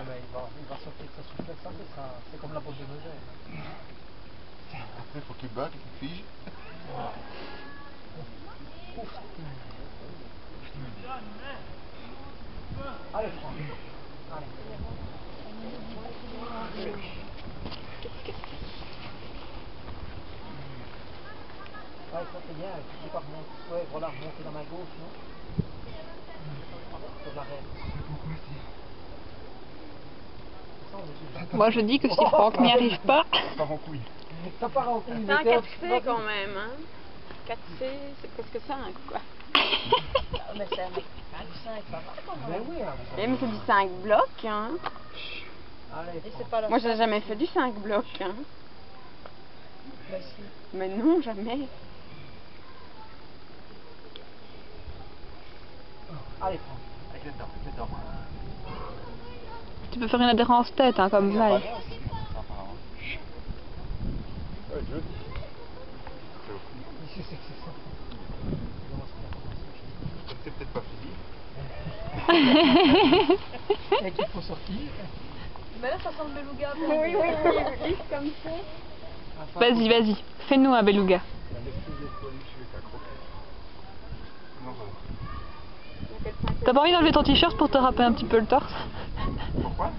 mais il va sortir de sa souplesse, ça, c'est comme la bosse de Neuer. Après, il faut qu'il batte, qu'il fige. Ouf. Allez, Franck. Allez. Ouais, ça c'est bien. Tu sais pas remonter. Ouais, voilà, remonter dans ma gauche, non? Sur l'arrêt. Moi je dis que si Franck n'y arrive pas... Ça part en couille. Ça part en couille. C'est un 4C quand même, hein. 4C, c'est presque 5, quoi. Mais c'est un 5, ça va quand Mais même. oui, hein. Mais c'est du 5 blocs, hein. Allez, Et c'est Franck. pas la Moi, j'ai jamais fait du 5 blocs, hein. Mais si. Mais non, jamais. Allez, Franck. Avec les dents, avec les dents. Tu peux faire une adhérence tête, hein, comme Vaille. Ouais, je le dis. Qu'est-ce que c'est que ça? C'est peut-être pas fini. Et qu'il faut sortir. Mais là, ça sent le beluga. Oui, juste comme ça. Vas-y, vas-y. Fais-nous un beluga. Non, ça va. T'as pas envie d'enlever ton t-shirt pour te râper un petit peu le torse? Pourquoi?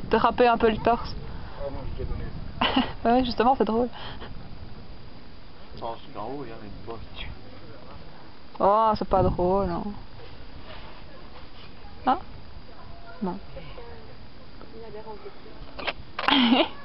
Te râper un peu le torse. Ah non, je t'ai donné. Ouais, justement, c'est drôle. En haut, il y en a une bosse. Oh, c'est pas drôle, non. Ah? Non. Il y a des rangs de plus.